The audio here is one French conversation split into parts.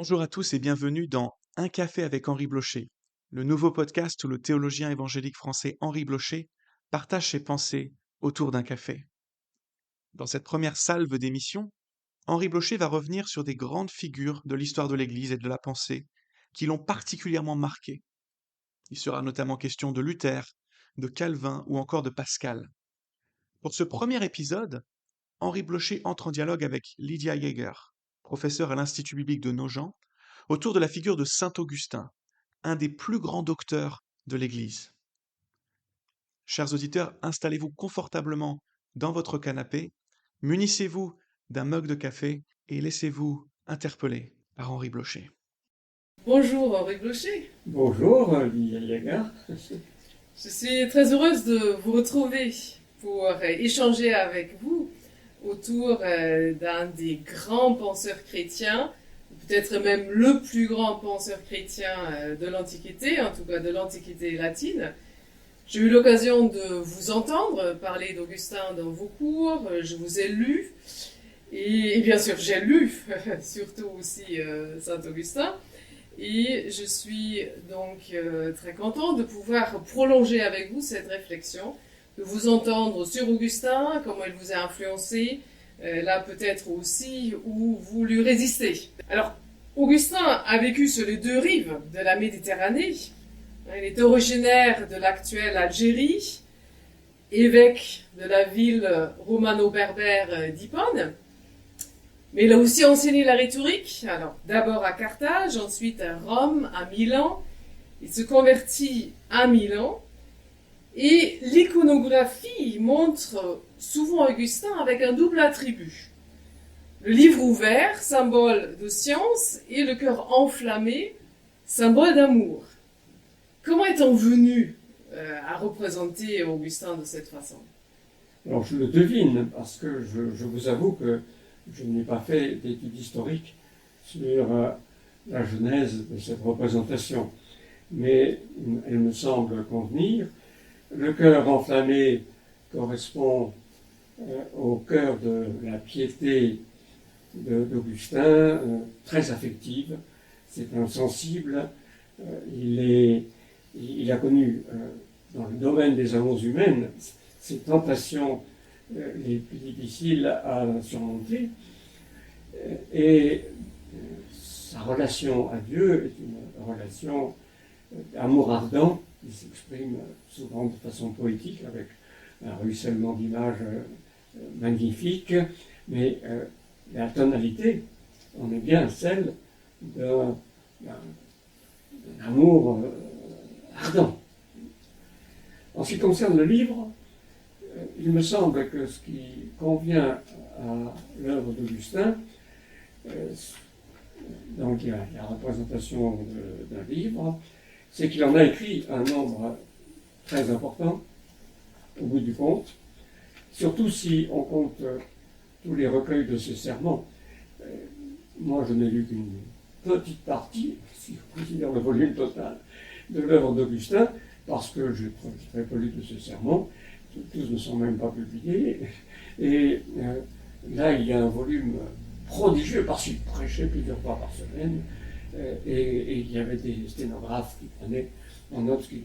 Bonjour à tous et bienvenue dans Un café avec Henri Blocher, le nouveau podcast où le théologien évangélique français Henri Blocher partage ses pensées autour d'un café. Dans cette première salve d'émission, Henri Blocher va revenir sur des grandes figures de l'histoire de l'Église et de la pensée qui l'ont particulièrement marqué. Il sera notamment question de Luther, de Calvin ou encore de Pascal. Pour ce premier épisode, Henri Blocher entre en dialogue avec Lydia Jaeger, professeure à l'Institut biblique de Nogent, autour de la figure de saint Augustin, un des plus grands docteurs de l'Église. Chers auditeurs, installez-vous confortablement dans votre canapé, munissez-vous d'un mug de café et laissez-vous interpeller par Henri Blocher. Bonjour Henri Blocher. Bonjour, Lydia Jaeger. Je suis très heureuse de vous retrouver pour échanger avec vous autour d'un des grands penseurs chrétiens, peut-être même le plus grand penseur chrétien de l'Antiquité, en tout cas de l'Antiquité latine. J'ai eu l'occasion de vous entendre parler d'Augustin dans vos cours, je vous ai lu, et bien sûr j'ai lu surtout aussi Saint Augustin. Et je suis donc très contente de pouvoir prolonger avec vous cette réflexion, de vous entendre sur Augustin, comment il vous a influencé, là peut-être aussi où vous lui résistez. Alors, Augustin a vécu sur les deux rives de la Méditerranée. Il est originaire de l'actuelle Algérie, évêque de la ville romano-berbère d'Hippone. Mais il a aussi enseigné la rhétorique, alors d'abord à Carthage, ensuite à Rome, à Milan. Il se convertit à Milan. Et l'iconographie montre souvent Augustin avec un double attribut. Le livre ouvert, symbole de science, et le cœur enflammé, symbole d'amour. Comment est-on venu à représenter Augustin de cette façon? Alors je le devine, parce que je vous avoue que je n'ai pas fait d'études historiques sur la genèse de cette représentation, mais elle me semble convenir. Le cœur enflammé correspond au cœur de la piété d'Augustin, très affective. C'est un sensible. Il a connu, dans le domaine des amours humaines, ces tentations les plus difficiles à surmonter. Et sa relation à Dieu est une relation d'amour ardent qui s'exprime souvent de façon poétique avec un ruissellement d'images magnifique, mais la tonalité, on est bien celle d'un amour ardent. En ce qui concerne le livre, il me semble que ce qui convient à l'œuvre d'Augustin, donc il y a la représentation d'un livre, c'est qu'il en a écrit un nombre très important, au bout du compte, surtout si on compte tous les recueils de ses sermons. Moi, je n'ai lu qu'une petite partie, si je considère le volume total, de l'œuvre d'Augustin, parce que j'ai très peu lu de ses sermons. Tous ne sont même pas publiés. Et là, il y a un volume prodigieux, parce qu'il prêchait plusieurs fois par semaine, et il y avait des sténographes qui prenaient en note ce qu'il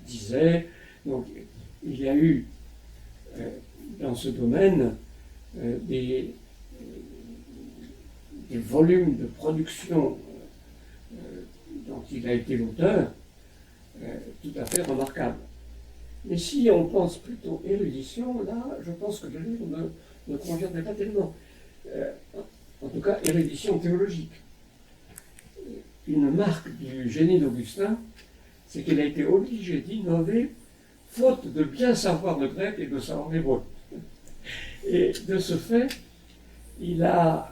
disait. Donc, il y a eu, dans ce domaine, des volumes de production dont il a été l'auteur, tout à fait remarquables. Mais si on pense plutôt érudition, là, je pense que le livre ne conviendrait pas tellement. En tout cas, érudition théologique. Une marque du génie d'Augustin, c'est qu'il a été obligé d'innover, faute de bien savoir le grec et de savoir l'hébreu. Et de ce fait, il a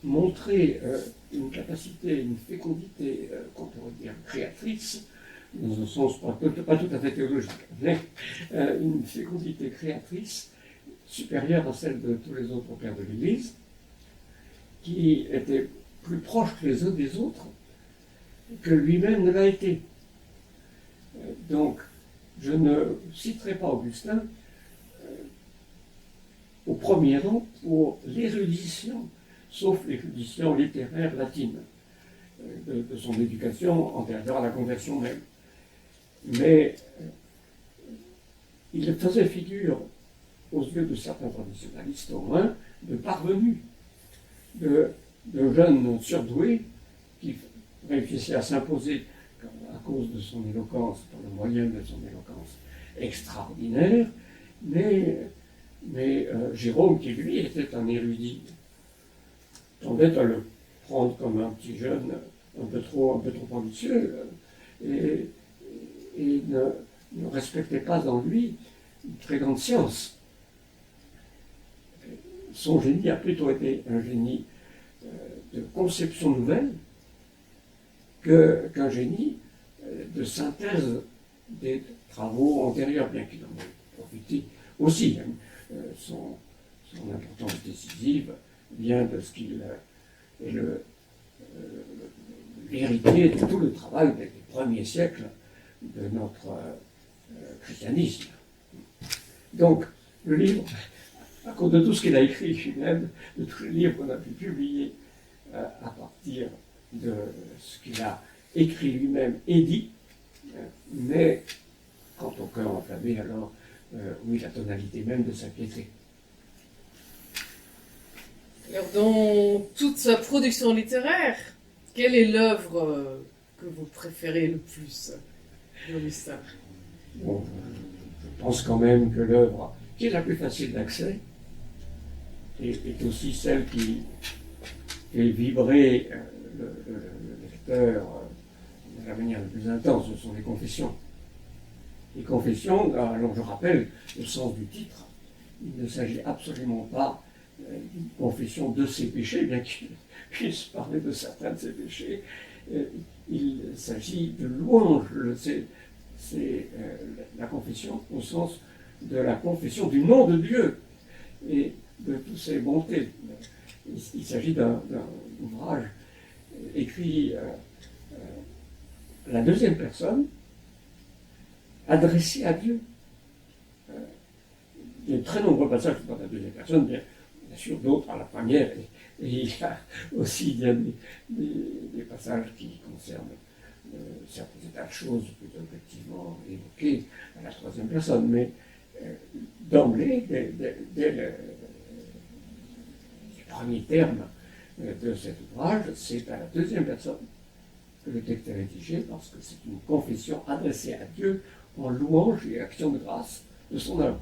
montré une capacité, une fécondité, qu'on pourrait dire créatrice, dans un sens pas tout à fait théologique, mais une fécondité créatrice supérieure à celle de tous les autres pères de l'Église, qui étaient plus proches les uns des autres que lui-même ne l'a été. Donc, je ne citerai pas Augustin au premier rang pour l'érudition sauf l'érudition littéraire latine de son éducation antérieure à la conversion même. Mais il faisait figure, aux yeux de certains traditionalistes au moins, de parvenu, de jeunes surdoués qui réussissaient à s'imposer à cause de son éloquence, par le moyen de son éloquence extraordinaire, mais Jérôme, qui lui était un érudit, tendait à le prendre comme un petit jeune un peu trop ambitieux et ne respectait pas en lui une très grande science. Son génie a plutôt été un génie de conception nouvelle qu'un génie de synthèse des travaux antérieurs, bien qu'il en ait profité aussi. Son importance décisive vient de ce qu'il est l'héritier de tout le travail des premiers siècles de notre christianisme. Donc, le livre, à cause de tout ce qu'il a écrit lui-même, de tous les livres qu'on a pu publier à partir de ce qu'il a écrit lui-même et dit, mais quant au cœur enflammé, alors, oui, la tonalité même de sa piété. Alors, dans toute sa production littéraire, quelle est l'œuvre que vous préférez le plus d'Augustin? Bon, je pense quand même que l'œuvre qui est la plus facile d'accès est aussi celle qui fait vibrer le lecteur de la manière la plus intense. Ce sont les confessions. Les confessions, alors je rappelle le sens du titre, il ne s'agit absolument pas d'une confession de ses péchés, bien qu'il puisse parler de certains de ses péchés. Il s'agit de louange. C'est la confession au sens de la confession du nom de Dieu et de toutes ses bontés. Il s'agit d'un ouvrage écrit à la deuxième personne, adressé à Dieu. Il y a de très nombreux passages dans la deuxième personne, bien sûr d'autres à la première, et il y a aussi des passages qui concernent certains états de choses plutôt effectivement évoqués à la troisième personne, mais d'emblée, dès les premiers termes de cet ouvrage, c'est à la deuxième personne que le texte est rédigé, parce que c'est une confession adressée à Dieu en louange et action de grâce de son œuvre.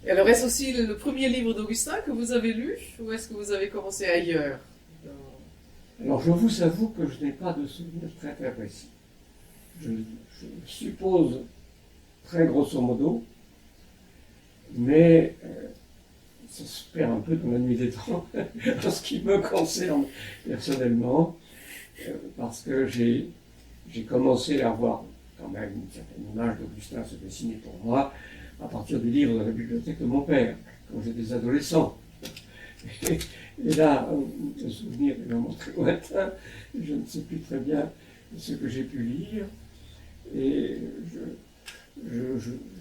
Et alors, est-ce aussi le premier livre d'Augustin que vous avez lu, ou est-ce que vous avez commencé ailleurs? Alors, je vous avoue que je n'ai pas de souvenir très très précis. Je suppose très grosso modo, mais ça se perd un peu dans la nuit des temps, en ce qui me concerne personnellement, parce que j'ai commencé à avoir quand même une certaine image d'Augustin se dessiner pour moi à partir du livre de la bibliothèque de mon père, quand j'étais adolescent. Et là, le souvenir est vraiment très lointain, je ne sais plus très bien ce que j'ai pu lire, et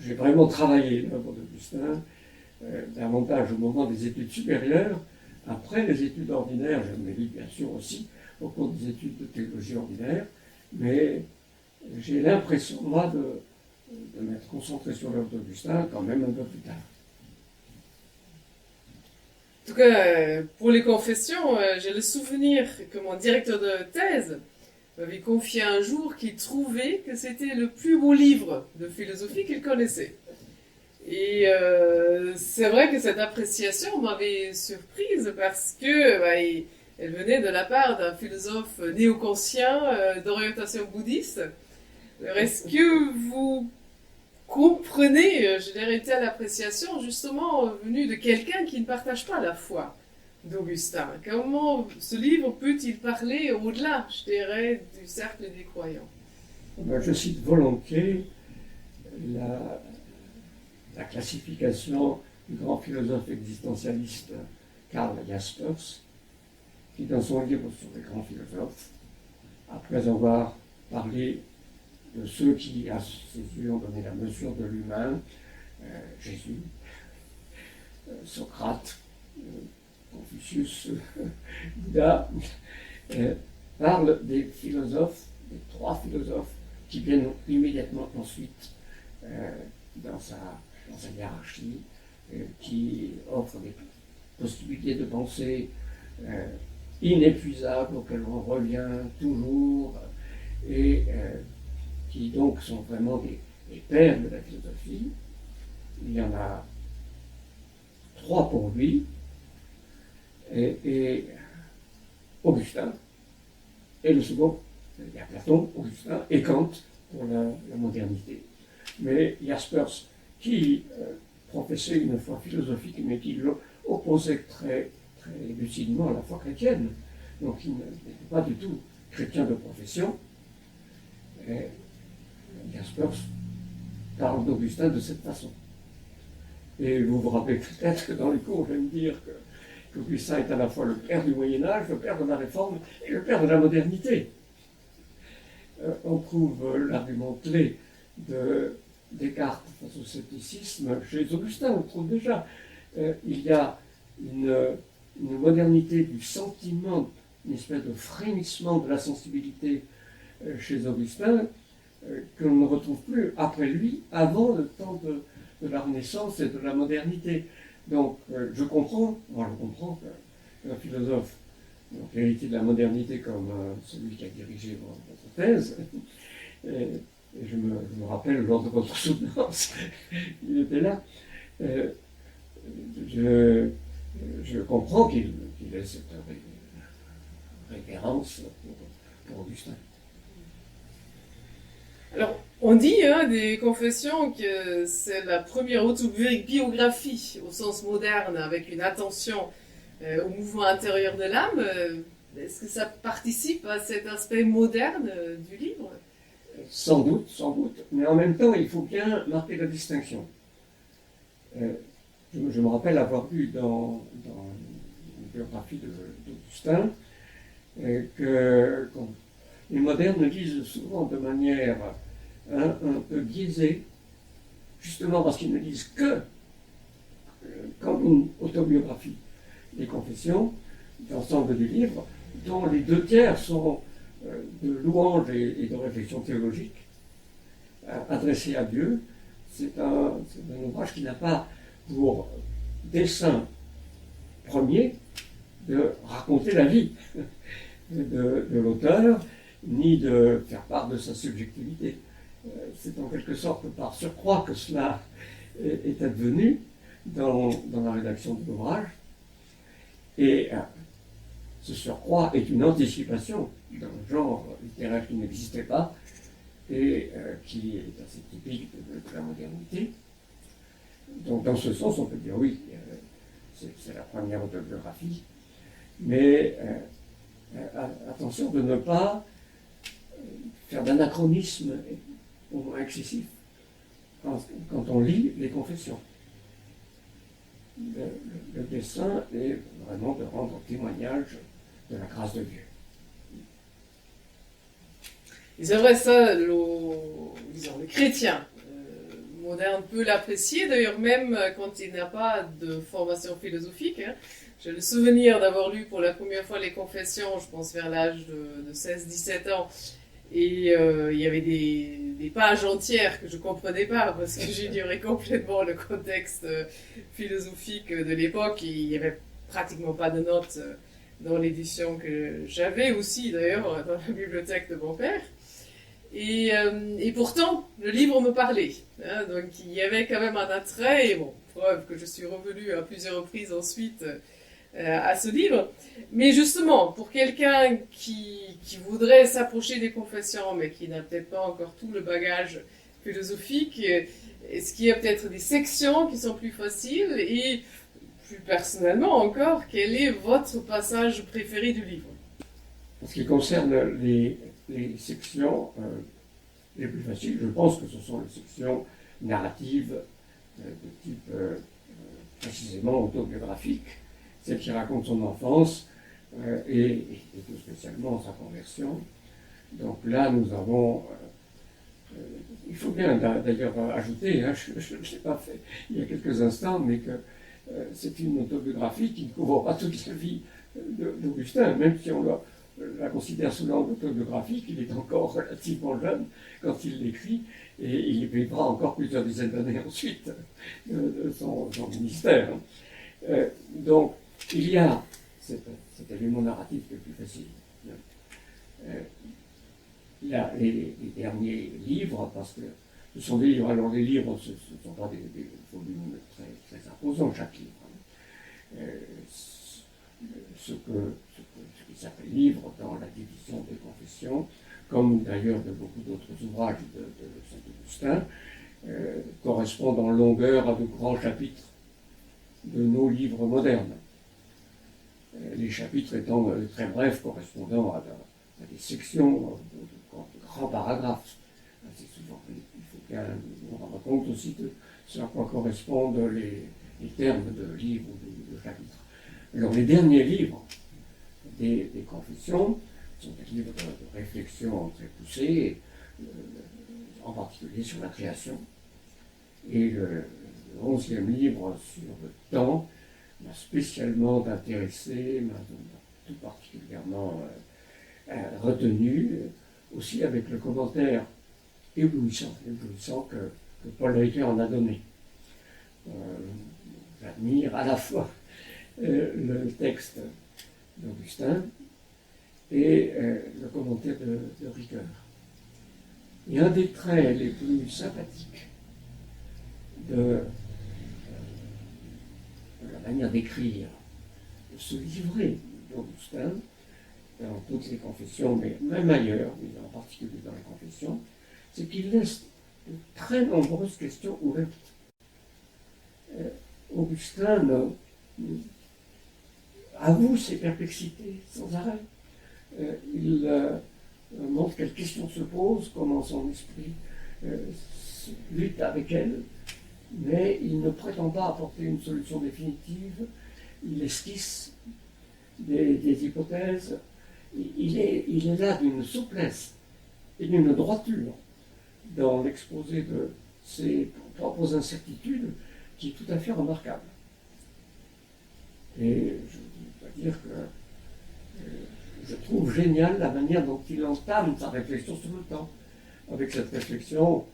j'ai vraiment travaillé l'œuvre d'Augustin, davantage au moment des études supérieures. Après les études ordinaires, je me lis bien sûr aussi au cours des études de théologie ordinaire, mais j'ai l'impression, moi, de m'être concentré sur l'œuvre d'Augustin quand même un peu plus tard. En tout cas, pour les confessions, j'ai le souvenir que mon directeur de thèse m'avait confié un jour qu'il trouvait que c'était le plus beau livre de philosophie qu'il connaissait. Et c'est vrai que cette appréciation m'avait surprise parce que elle venait de la part d'un philosophe néo-kantien d'orientation bouddhiste. Alors, est-ce que vous comprenez, je dirais, telle appréciation justement venue de quelqu'un qui ne partage pas la foi d'Augustin? Comment ce livre peut-il parler au-delà, je dirais, du cercle des croyants? Je cite volontiers la classification du grand philosophe existentialiste Karl Jaspers, qui dans son livre sur les grands philosophes, après avoir parlé de ceux qui, à ses yeux, ont donné la mesure de l'humain, Jésus, Socrate, Confucius, Bouddha, parle des philosophes, des 3 philosophes qui viennent immédiatement ensuite dans sa hiérarchie, qui offrent des possibilités de pensée inépuisables auxquelles on revient toujours, et qui donc sont vraiment des pères de la philosophie. Il y en a 3 pour lui, et Augustin, et le second, il y a Platon, Augustin et Kant pour la modernité. Mais Jaspers, qui professait une foi philosophique, mais qui opposait très, très lucidement à la foi chrétienne, donc il n'était pas du tout chrétien de profession, Jaspers parle d'Augustin de cette façon. Et vous vous rappelez peut-être que dans les cours, je vais me dire qu'Augustin est à la fois le père du Moyen-Âge, le père de la Réforme et le père de la modernité. On trouve l'argument clé de Descartes face au scepticisme chez Augustin. On trouve déjà, il y a une modernité du sentiment, une espèce de frémissement de la sensibilité chez Augustin que l'on ne retrouve plus après lui, avant le temps de la Renaissance et de la modernité. Donc je comprends qu'un philosophe, donc héritier de la modernité comme celui qui a dirigé votre thèse, et je me rappelle lors de votre soutenance, il était là, je comprends qu'il ait cette révérence pour Augustin. Alors, on dit des confessions que c'est la première autobiographie au sens moderne, avec une attention au mouvement intérieur de l'âme. Est-ce que ça participe à cet aspect moderne du livre ? Sans doute, mais en même temps, il faut bien marquer la distinction. Je me rappelle avoir lu dans une biographie d'Augustin que les modernes lisent souvent de manière un peu biaisée, justement parce qu'ils ne lisent que comme une autobiographie des confessions, l'ensemble du livre, dont les 2 tiers sont de louanges et de réflexions théologiques adressées à Dieu. C'est un ouvrage qui n'a pas pour dessein premier de raconter la vie de l'auteur, ni de faire part de sa subjectivité. C'est en quelque sorte par surcroît que cela est advenu dans la rédaction de l'ouvrage. Et ce surcroît est une anticipation d'un genre littéraire qui n'existait pas et qui est assez typique de la modernité. Donc dans ce sens, on peut dire oui, c'est la première autobiographie, mais attention de ne pas faire d'anachronisme au moins excessif quand on lit les confessions. Le dessein est vraiment de rendre témoignage de la grâce de Dieu. Et c'est vrai, ça, le chrétien moderne peut l'apprécier, d'ailleurs même quand il n'a pas de formation philosophique. J'ai le souvenir d'avoir lu pour la première fois les confessions, je pense vers l'âge de 16-17 ans, et il y avait des pages entières que je ne comprenais pas parce que j'ignorais complètement le contexte philosophique de l'époque, et il n'y avait pratiquement pas de notes dans l'édition que j'avais aussi d'ailleurs dans la bibliothèque de mon père. Et pourtant, le livre me parlait. Donc il y avait quand même un attrait, et bon, preuve que je suis revenue à plusieurs reprises ensuite à ce livre. Mais justement, pour quelqu'un qui voudrait s'approcher des confessions, mais qui n'a peut-être pas encore tout le bagage philosophique, est-ce qu'il y a peut-être des sections qui sont plus faciles? Et plus personnellement encore, quel est votre passage préféré du livre? En ce qui concerne les sections les plus faciles, je pense que ce sont les sections narratives de type précisément autobiographique, celles qui racontent son enfance et tout spécialement sa conversion. Donc là, nous avons... il faut bien d'ailleurs ajouter, je ne l'ai pas fait il y a quelques instants, mais que c'est une autobiographie qui ne couvre pas toute la vie d'Augustin, même si on la considère sous l'angle autobiographique, il est encore relativement jeune quand il l'écrit, et il vivra encore plusieurs dizaines d'années ensuite de son ministère. Donc, il y a cet élément narratif qui est plus facile. Il y a les derniers livres, parce que ce sont des livres, alors les livres, ce ne sont pas des volumes très imposants, chaque livre. Ce qui s'appelle livre dans la division des confessions, comme d'ailleurs de beaucoup d'autres ouvrages de Saint-Augustin, correspondent en longueur à de grands chapitres de nos livres modernes. Les chapitres étant très brefs, correspondant à des sections, de grands paragraphes. Assez souvent, il faut bien nous rendre compte aussi de ce à quoi correspondent les termes de livres ou de chapitres. Alors, les derniers livres des confessions sont des livres de réflexion très poussés, en particulier sur la création. Et le 11e livre sur le temps m'a spécialement intéressé, m'a tout particulièrement retenu, aussi avec le commentaire éblouissant que Paul Ricoeur en a donné. J'admire à la fois le texte d'Augustin et le commentaire de Ricoeur. Et un des traits les plus sympathiques de la manière d'écrire, de se livrer d'Augustin, dans toutes les confessions, mais même ailleurs, mais en particulier dans les confessions, c'est qu'il laisse de très nombreuses questions ouvertes. Augustin avoue ses perplexités sans arrêt. Il montre quelles questions se posent, comment son esprit lutte avec elles, mais il ne prétend pas apporter une solution définitive. Il esquisse des hypothèses. Il est là d'une souplesse et d'une droiture dans l'exposé de ses propres incertitudes qui est tout à fait remarquable. Et je dois dire que je trouve génial la manière dont il entame sa réflexion sur le temps. Avec cette réflexion,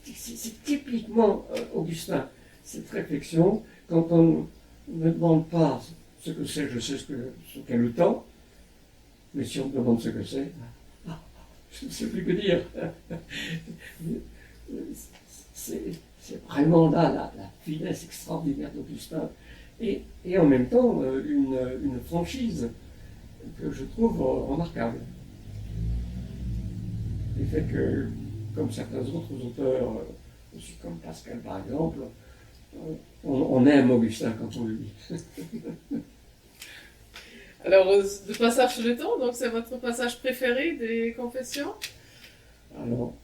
c'est typiquement Augustin, cette réflexion, quand on ne demande pas ce que c'est, je sais ce qu'est le temps, mais si on me demande ce que c'est, je ne sais plus que dire. C'est vraiment là la finesse extraordinaire d'Augustin. Et en même temps, une franchise que je trouve remarquable. Le fait que, comme certains autres auteurs, aussi comme Pascal par exemple, on aime Augustin quand on le lit. Alors, le passage sur le temps, donc c'est votre passage préféré des confessions? Alors,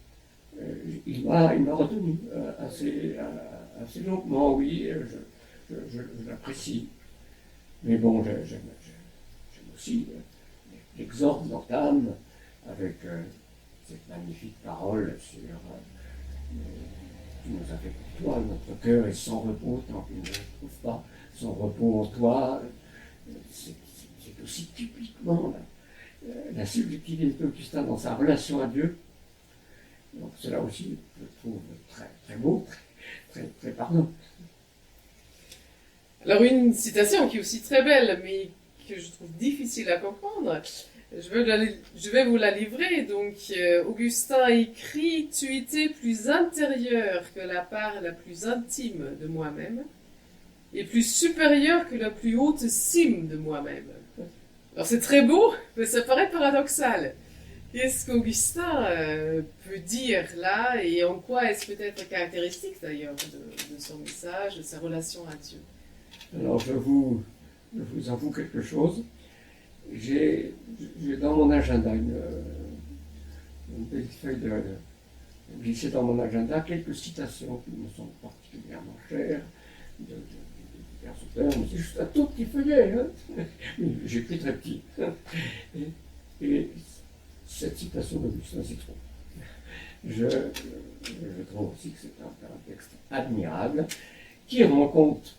il m'a retenu assez longuement, oui, je l'apprécie. Mais bon, j'aime aussi l'exorde d'Entame avec cette magnifique parole sur tu nous as fait pour toi, notre cœur est sans repos tant qu'il ne trouve pas son repos en toi. C'est aussi typiquement la subtilité d'Augustin dans sa relation à Dieu. Donc cela aussi, je trouve très, très beau, très, très parlant. Alors une citation qui est aussi très belle, mais que je trouve difficile à comprendre, je vais vous la livrer. Donc Augustin écrit « Tu étais plus intérieur que la part la plus intime de moi-même, et plus supérieur que la plus haute cime de moi-même. » Alors c'est très beau, mais ça paraît paradoxal. Qu'est-ce qu'Augustin peut dire là, et en quoi est-ce peut-être caractéristique d'ailleurs de son message, de sa relation à Dieu? Alors je vous avoue quelque chose. J'ai dans mon agenda une petite feuille glissée dans mon agenda quelques citations qui me sont particulièrement chères de divers auteurs, mais c'est juste un tout petit feuillet, hein. J'écris très petit. Et cette citation d'Augustin, c'est trop. Je trouve aussi que c'est un texte admirable qui rend compte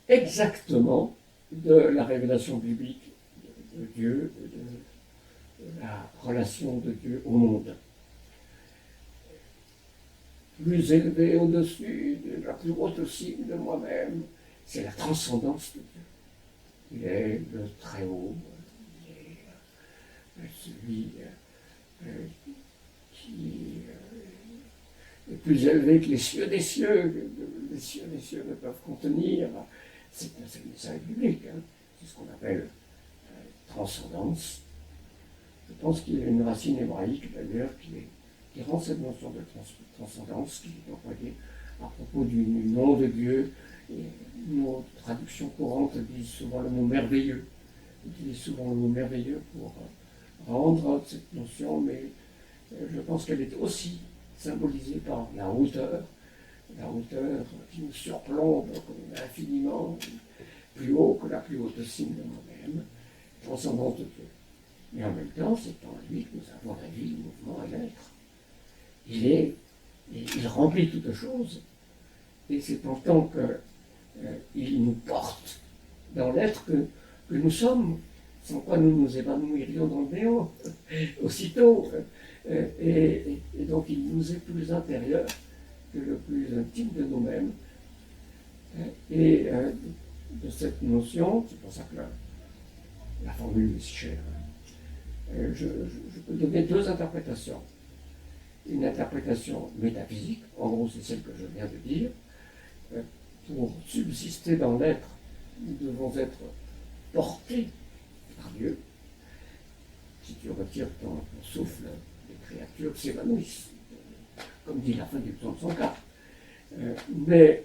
exactement de la révélation biblique de Dieu, de la relation de Dieu au monde. Plus élevé au-dessus, de la plus haute cime de moi-même, c'est la transcendance de Dieu. Il est le très haut, il est celui qui est plus élevé que les cieux des cieux ne peuvent contenir. C'est le message biblique, hein. C'est ce qu'on appelle transcendance. Je pense qu'il y a une racine hébraïque d'ailleurs qui rend cette notion de transcendance, qui est employée à propos du nom de Dieu. Et nos traductions courantes disent souvent le mot merveilleux. On utilise souvent le mot merveilleux pour rendre cette notion, mais je pense qu'elle est aussi symbolisée par la hauteur qui nous surplombe infiniment, plus haut que la plus haute cime de moi-même, transcendance de Dieu. Mais en même temps, c'est en lui que nous avons la vie, le mouvement et l'être. Il remplit toutes choses, et c'est en tant qu'il nous porte dans l'être que nous sommes, sans quoi nous nous évanouirions dans le néant aussitôt. Et donc il nous est plus intérieur que le plus intime de nous-mêmes. Et de cette notion, c'est pour ça que la formule est si chère, je peux donner deux interprétations. Une interprétation métaphysique, en gros c'est celle que je viens de dire. Pour subsister dans l'être, nous devons être portés par Dieu. Si tu retires ton souffle, les créatures s'évanouissent, comme dit la fin du psaume 104. Mais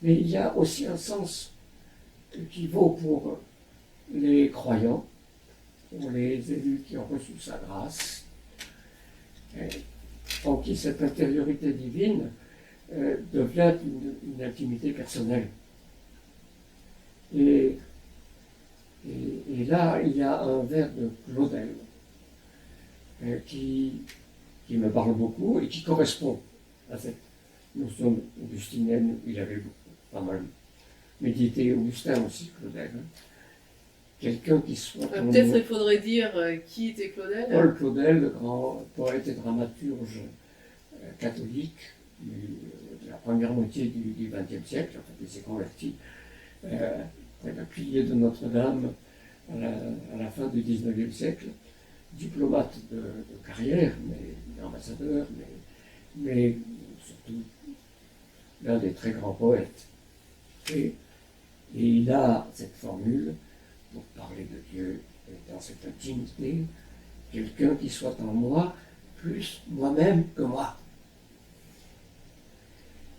il y a aussi un sens qui vaut pour les croyants, pour les élus qui ont reçu sa grâce, en qui cette intériorité divine devient une intimité personnelle. Et là, il y a un vers de Claudel qui me parle beaucoup et qui correspond à cette notion augustinienne. Il avait pas mal médité, Augustin aussi, Claudel. Quelqu'un qui soit... Peut-être il faudrait dire qui était Claudel. Paul Claudel, le grand poète et dramaturge catholique de la première moitié du XXe siècle, en fait, il s'est converti près d'un pilier de Notre-Dame à la fin du XIXe siècle, diplomate de carrière, mais ambassadeur, mais surtout l'un des très grands poètes. Et il a cette formule pour parler de Dieu dans cette intimité, quelqu'un qui soit en moi plus moi-même que moi.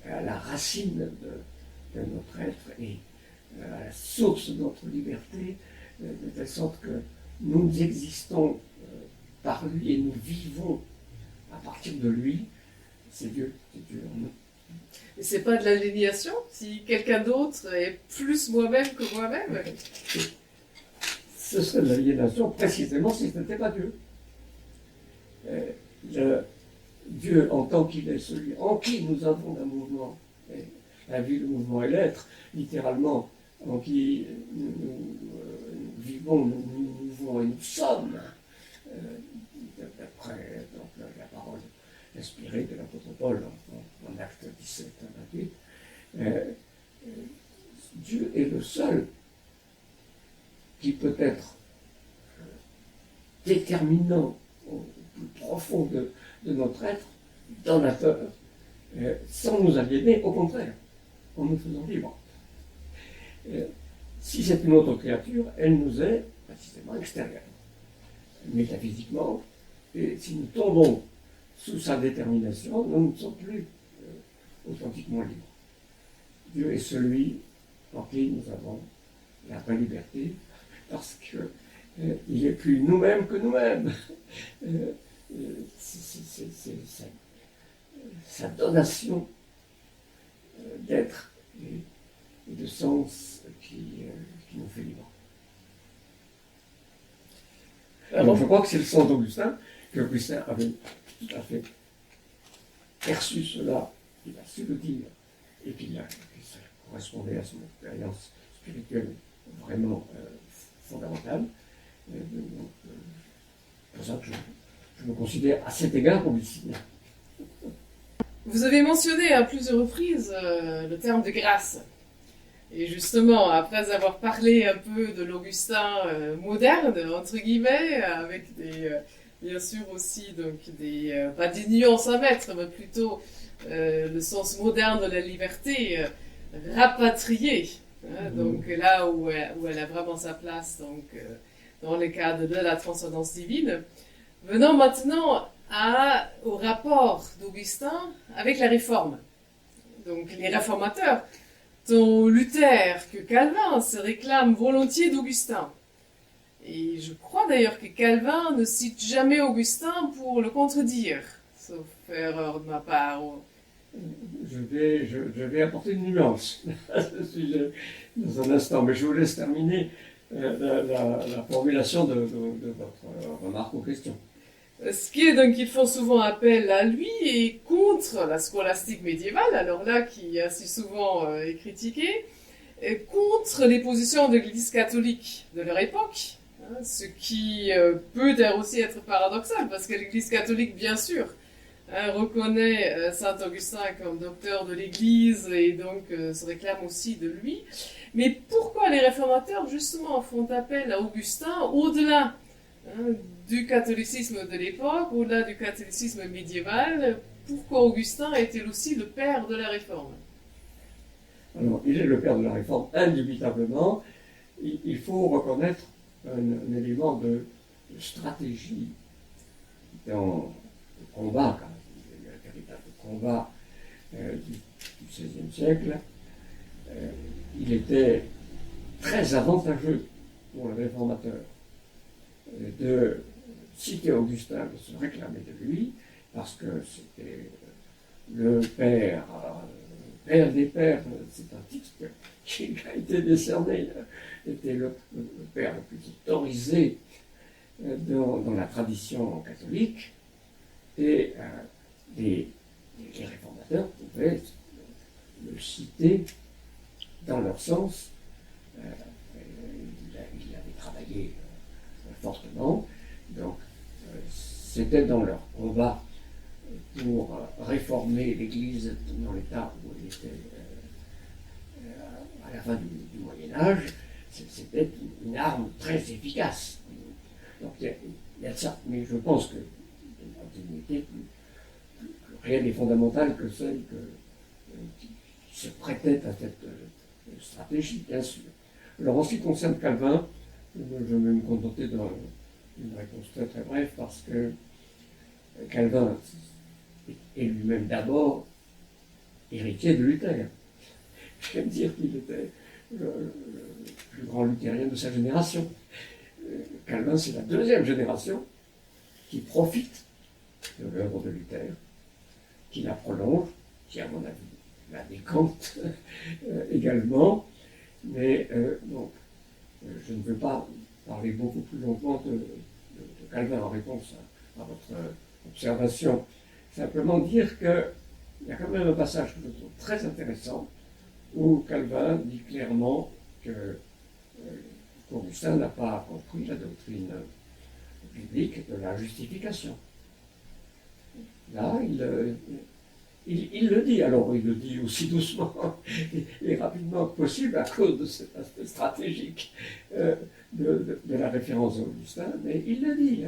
À la racine de notre être et à la source de notre liberté, de telle sorte que nous existons par lui et nous vivons à partir de lui. C'est Dieu en nous. Et c'est pas de l'aliénation si quelqu'un d'autre est plus moi-même que moi-même? Ce serait de l'aliénation précisément si ce n'était pas Dieu. Dieu, en tant qu'il est celui en qui nous avons un mouvement, la vie, le mouvement et l'être, littéralement, en qui nous vivons, nous mouvons et nous sommes, d'après la parole inspirée de l'apôtre Paul en acte 17 à 28, Dieu est le seul qui peut être déterminant au plus profond de notre être, donateur, sans nous aliéner, au contraire, en nous faisant libres. Si c'est une autre créature, elle nous est précisément extérieure, métaphysiquement, et si nous tombons sous sa détermination, nous ne sommes plus authentiquement libres. Dieu est celui en qui nous avons la vraie liberté, parce qu'il est plus nous-mêmes que nous-mêmes. C'est sa donation d'être et de sens qui nous fait libres. Alors je crois que c'est le sens d'Augustin, qu'Augustin avait tout à fait perçu cela, il a su le dire, et qu'il s'est correspondait à son expérience spirituelle vraiment fondamentale. C'est pour ça que je me considère à cet égard augustinien. Vous avez mentionné à plusieurs reprises le terme de grâce. Et justement, après avoir parlé un peu de l'Augustin moderne, entre guillemets, avec bien sûr aussi donc pas des nuances à mettre, mais plutôt le sens moderne de la liberté, rapatriée. Donc là où elle a vraiment sa place, donc dans le cadre de la transcendance divine. Venons maintenant au rapport d'Augustin avec la Réforme. Donc les réformateurs, tant Luther que Calvin se réclament volontiers d'Augustin. Et je crois d'ailleurs que Calvin ne cite jamais Augustin pour le contredire, sauf erreur de ma part. Je vais apporter une nuance à ce sujet dans un instant, mais je vous laisse terminer la formulation de votre remarque ou question. Ce qui est donc qu'ils font souvent appel à lui et contre la scolastique médiévale, alors là qui assez souvent est critiquée, et contre les positions de l'Église catholique de leur époque, ce qui peut aussi être paradoxal parce que l'Église catholique, bien sûr, reconnaît Saint Augustin comme docteur de l'Église et donc se réclame aussi de lui. Mais pourquoi les réformateurs justement font appel à Augustin au-delà du catholicisme de l'époque, au-delà du catholicisme médiéval? Pourquoi Augustin est-il aussi le père de la Réforme? Alors, il est le père de la Réforme, indubitablement. Il faut reconnaître un élément de stratégie dans le combat, le véritable combat du XVIe siècle. Il était très avantageux pour le réformateur de citer Augustin, de se réclamer de lui, parce que c'était le père des pères, c'est un titre qui a été décerné, était le père le plus autorisé dans la tradition catholique, et les réformateurs pouvaient le citer dans leur sens. Il avait travaillé fortement, donc c'était dans leur combat pour réformer l'Église dans l'état où elle était à la fin du Moyen-Âge. C'était une arme très efficace. Donc il y a ça, mais je pense que l'antiquité rien n'est fondamental que celle qui se prêtait à cette stratégie, bien sûr. Alors en ce qui concerne Calvin, je vais me contenter d'une réponse très très brève parce que Calvin est lui-même d'abord héritier de Luther. J'aime dire qu'il était le plus grand luthérien de sa génération. Calvin, c'est la deuxième génération qui profite de l'œuvre de Luther, qui la prolonge, qui à mon avis la décante également, mais donc je ne veux pas parler beaucoup plus longuement de Calvin en réponse à votre observation. Simplement dire qu'il y a quand même un passage que je trouve très intéressant où Calvin dit clairement qu'Augustin n'a pas compris la doctrine biblique de la justification. Là, il le dit, alors il le dit aussi doucement et rapidement que possible à cause de cet aspect stratégique de la référence à Augustin, mais il le dit,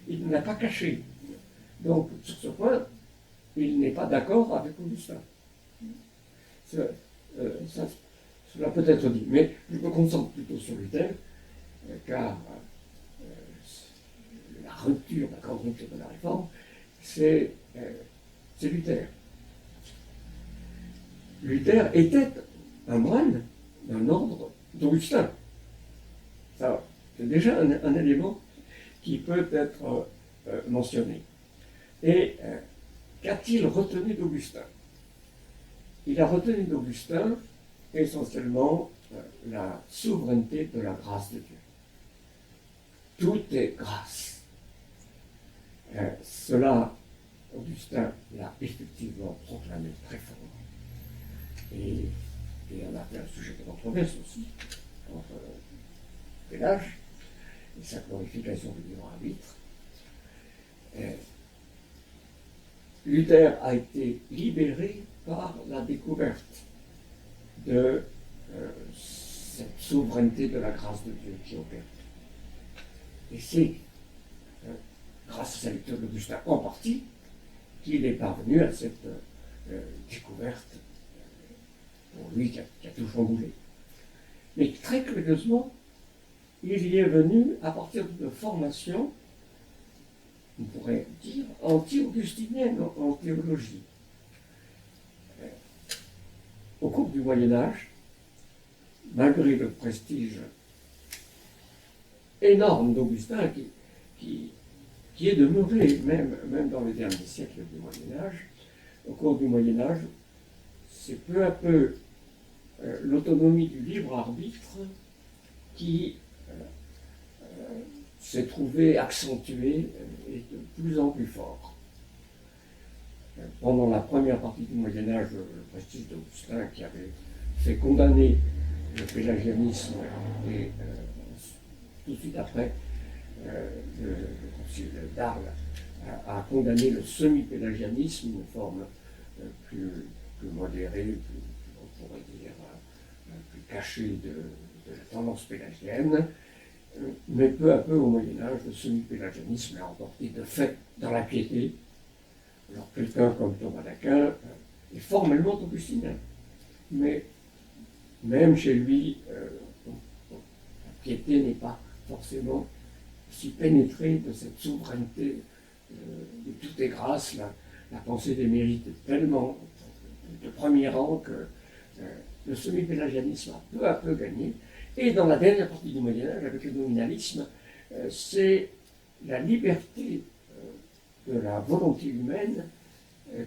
il ne l'a pas caché. Donc, sur ce point, il n'est pas d'accord avec Augustin. Cela peut être dit, mais je me concentre plutôt sur Luther, car la rupture, la grande rupture de la Réforme, c'est Luther. Luther était un moine d'un ordre d'Augustin. Ça, c'est déjà un élément qui peut être mentionné. Et qu'a-t-il retenu d'Augustin? Il a retenu d'Augustin essentiellement la souveraineté de la grâce de Dieu. Tout est grâce. Cela, Augustin l'a effectivement proclamé très fort. Et et on a fait un sujet de controverse aussi, entre Pélage et sa glorification du libre arbitre. Luther a été libéré par la découverte de cette souveraineté de la grâce de Dieu qui opère. Et c'est grâce à sa lecture d'Augustin en partie qu'il est parvenu à cette découverte pour lui qui a tout chamboulé. Mais très curieusement, il y est venu à partir d'une formation, on pourrait dire, anti-augustinienne en théologie. Au cours du Moyen-Âge, malgré le prestige énorme d'Augustin qui est demeuré même dans les derniers siècles du Moyen-Âge, au cours du Moyen-Âge, c'est peu à peu l'autonomie du libre arbitre qui s'est trouvée accentuée et de plus en plus fort. Pendant la première partie du Moyen-Âge, le prestige d'Augustin qui avait fait condamner le pélagianisme et tout de suite après, le concile d'Arles a condamné le semi-pélagianisme, une forme plus modérée, on pourrait dire plus cachée de la tendance pélagienne. Mais peu à peu, au Moyen-Âge, le semi-pélagianisme l'a emporté de fait dans la piété. Alors quelqu'un comme Thomas d'Aquin est formellement augustinien, mais même chez lui, la piété n'est pas forcément si pénétrée de cette souveraineté de tout est grâce. La pensée des mérites est tellement de premier rang que le semi-pélagianisme a peu à peu gagné. Et dans la dernière partie du Moyen-Âge, avec le nominalisme, c'est la liberté de la volonté humaine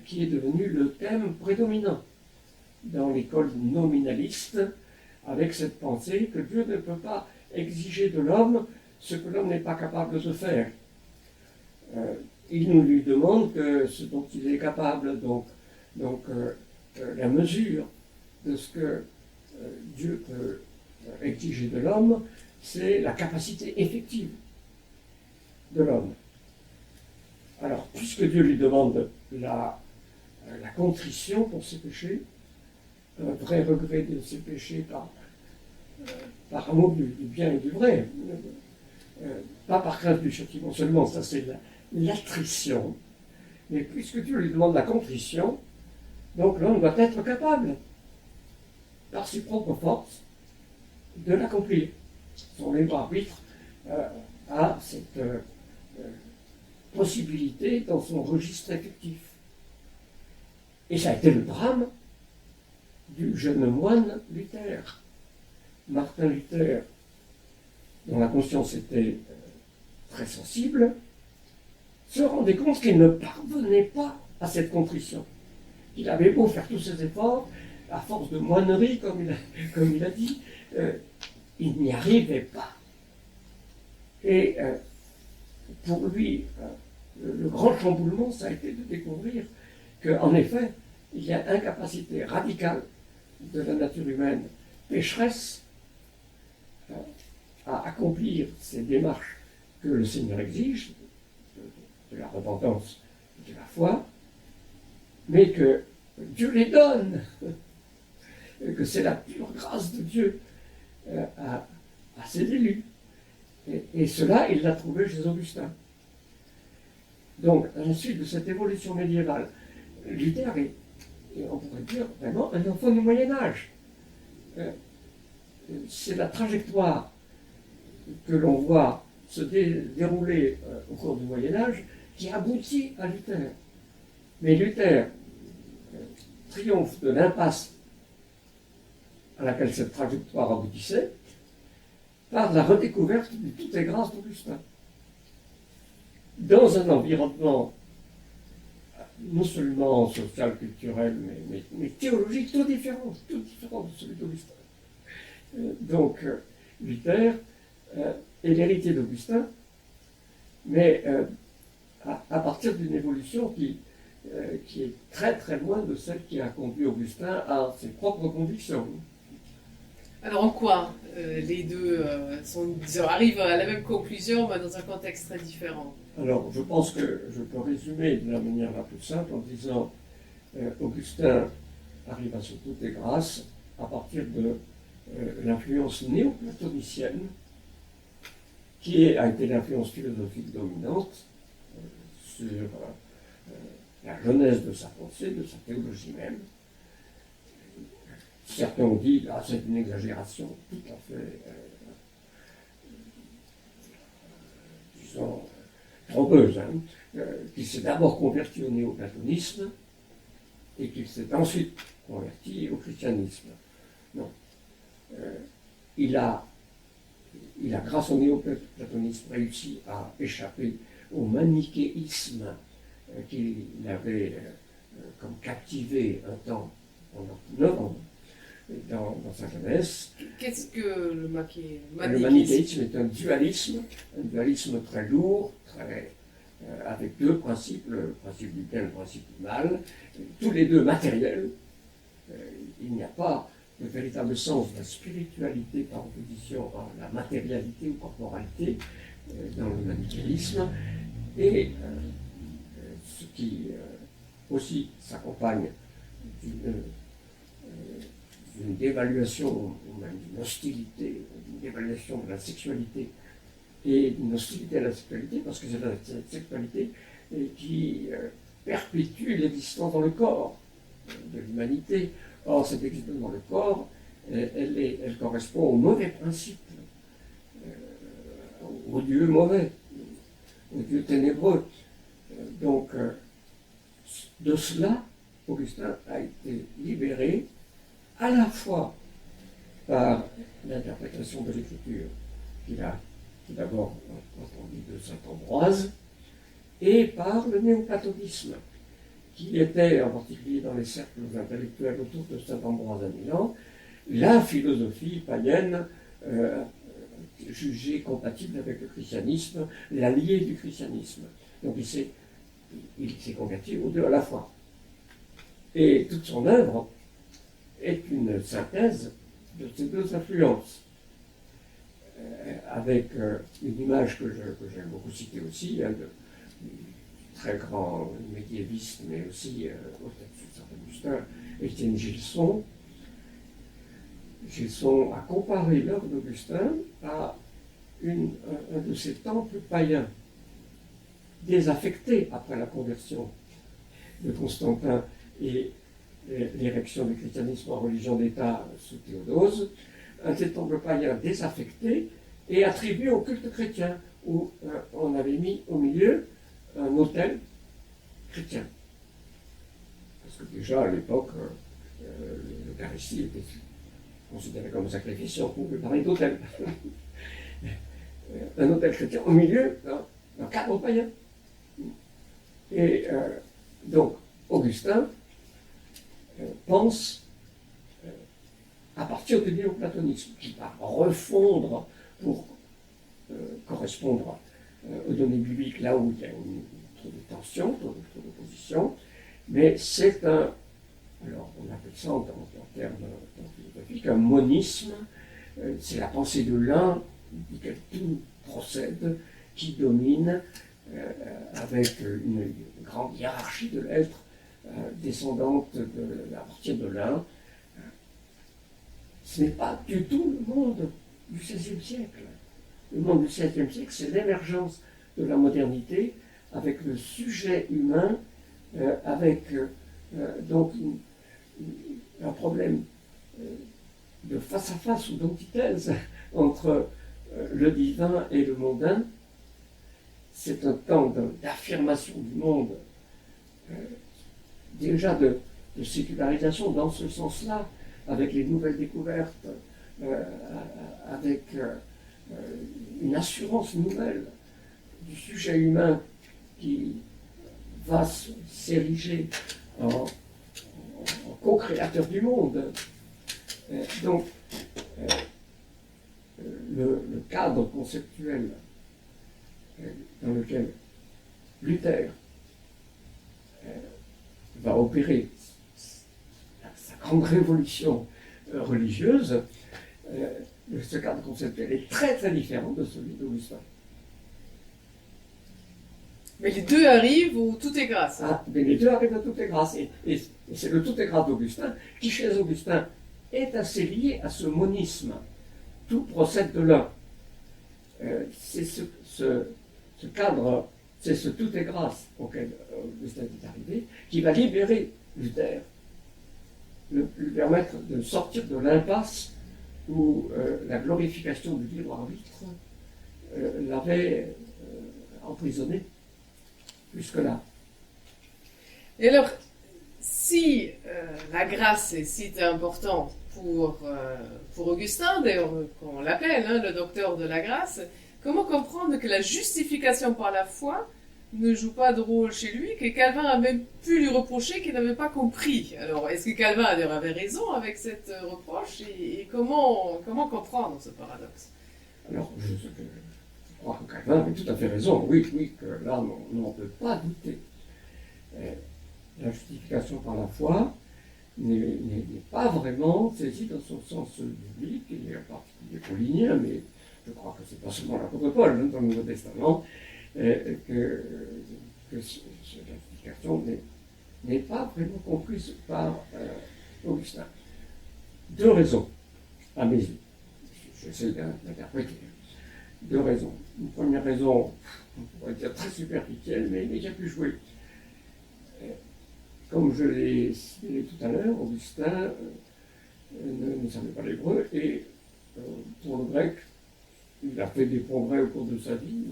qui est devenue le thème prédominant dans l'école nominaliste, avec cette pensée que Dieu ne peut pas exiger de l'homme ce que l'homme n'est pas capable de faire. Il nous lui demande que ce dont il est capable, donc la mesure de ce que Dieu peut exiger de l'homme, c'est la capacité effective de l'homme. Alors, puisque Dieu lui demande la contrition pour ses péchés, un vrai regret de ses péchés par amour du bien et du vrai, pas par crainte du châtiment seulement, ça c'est l'attrition, mais puisque Dieu lui demande la contrition, donc l'homme doit être capable, par ses propres forces, de l'accomplir. Son libre arbitre a cette possibilité dans son registre effectif. Et ça a été le drame du jeune moine Luther. Martin Luther, dont la conscience était très sensible, se rendait compte qu'il ne parvenait pas à cette contrition. Il avait beau faire tous ses efforts, à force de moinerie, comme il a dit, il n'y arrivait pas. Et pour lui, le grand chamboulement, ça a été de découvrir qu'en effet, il y a incapacité radicale de la nature humaine pécheresse à accomplir ces démarches que le Seigneur exige, de la repentance et de la foi, mais que Dieu les donne, que c'est la pure grâce de Dieu à ses élus. Et cela, il l'a trouvé chez Augustin. Donc, à la suite de cette évolution médiévale, Luther est, on pourrait dire, vraiment un enfant du Moyen-Âge. C'est la trajectoire que l'on voit se dérouler au cours du Moyen-Âge qui aboutit à Luther. Mais Luther triomphe de l'impasse à laquelle cette trajectoire aboutissait par la redécouverte de toutes les grâces d'Augustin. Dans un environnement non seulement social, culturel, mais théologique, tout différent de celui d'Augustin. Donc, Luther est l'héritier d'Augustin, mais à partir d'une évolution qui est très très loin de celle qui a conduit Augustin à ses propres convictions. Alors en quoi les deux arrivent à la même conclusion, mais dans un contexte très différent? Alors, je pense que je peux résumer de la manière la plus simple en disant Augustin arrive à ce toutes les grâces à partir de l'influence néoplatonicienne qui a été l'influence philosophique dominante sur la jeunesse de sa pensée, de sa théologie même. Certains ont dit, ah, c'est une exagération tout à fait, disons, trompeuse, qui s'est d'abord converti au néoplatonisme et qui s'est ensuite converti au christianisme. Non. Il a, grâce au néoplatonisme, réussi à échapper au manichéisme qu'il avait comme captivé un temps pendant 9 ans dans sa jeunesse. Qu'est-ce que le manichéisme? Le manichéisme est un dualisme très lourd, avec deux principes, le principe du bien et le principe du mal, tous les deux matériels. Il n'y a pas de véritable sens de la spiritualité par opposition à la matérialité ou corporalité dans le manichéisme, et ce qui aussi s'accompagne d'une dévaluation, ou même d'une hostilité, d'une dévaluation de la sexualité et d'une hostilité à la sexualité, parce que c'est la sexualité qui perpétue l'existence dans le corps de l'humanité. Or, cette existence dans le corps, elle correspond au mauvais principe, au Dieu mauvais, au Dieu ténébreux. Donc, de cela, Augustin a été libéré à la fois par l'interprétation de l'écriture qu'il a tout d'abord entendue de saint Ambroise, et par le néoplatonisme, qui était, en particulier dans les cercles intellectuels autour de saint Ambroise à Milan, la philosophie païenne jugée compatible avec le christianisme, l'allié du christianisme. Donc il s'est converti aux deux à la fois. Et toute son œuvre est une synthèse de ces deux influences, avec une image que j'aime beaucoup citer aussi, de très grand médiéviste, mais aussi au-dessus de Saint-Augustin, Étienne Gilson. Gilson a comparé l'œuvre d'Augustin à un de ces temples païens, désaffectés après la conversion de Constantin et l'érection du christianisme en religion d'État sous Théodose, un de ces temples païens désaffectés et attribués au culte chrétien, où on avait mis au milieu un autel chrétien. Parce que déjà à l'époque, l'Eucharistie était considérée comme sacrifice, on pouvait parler d'autel. Un autel chrétien au milieu d'un cadre païen. Et donc, Augustin pense à partir du néoplatonisme, qui va refondre pour correspondre aux données bibliques là où il y a trop de tension, trop d'opposition, mais c'est alors on appelle ça en termes philosophiques un monisme, c'est la pensée de l'un, duquel tout procède, qui domine, avec une grande hiérarchie de l'être, descendante à partir de l'un. Ce n'est pas du tout le monde du XVIe siècle. Le monde du XVIe siècle, c'est l'émergence de la modernité avec le sujet humain, avec donc un problème de face à face ou d'antithèse entre le divin et le mondain. C'est un temps d'affirmation du monde, déjà de sécularisation dans ce sens-là, avec les nouvelles découvertes, avec une assurance nouvelle du sujet humain qui va s'ériger en co-créateur du monde. Donc, le cadre conceptuel dans lequel Luther va opérer sa grande révolution religieuse ce cadre conceptuel est très très différent de celui d'Augustin. Mais les deux arrivent où tout est grâce. Ah, mais les deux arrivent à tout est grâce. Et c'est le tout est grâce d'Augustin qui, chez Augustin, est assez lié à ce monisme. Tout procède de l'un. C'est ce cadre, c'est ce tout est grâce auquel Augustin est arrivé, qui va libérer Luther, lui permettre de sortir de l'impasse où la glorification du libre arbitre l'avait emprisonné jusque-là. Et alors, si la grâce est si importante pour Augustin, d'ailleurs qu'on l'appelle le docteur de la grâce, comment comprendre que la justification par la foi ne joue pas de rôle chez lui, que Calvin a même pu lui reprocher qu'il n'avait pas compris? Alors, est-ce que Calvin avait raison avec cette reproche et comment comprendre ce paradoxe? Alors, je crois que Calvin avait tout à fait raison. Oui, que là, on n'en peut pas douter. La justification par la foi n'est pas vraiment saisie dans son sens biblique, et en particulier paulinien, mais je crois que c'est pas seulement l'apôtre Paul dans le Nouveau Testament, que la justification n'est pas vraiment comprise par Augustin. Deux raisons, à mes yeux. J'essaie d'interpréter. Deux raisons. Une première raison, on pourrait dire très superficielle, mais qui a pu jouer. Comme je l'ai signalé tout à l'heure, Augustin ne savait pas l'hébreu, et pour le grec, il a fait des progrès au cours de sa vie.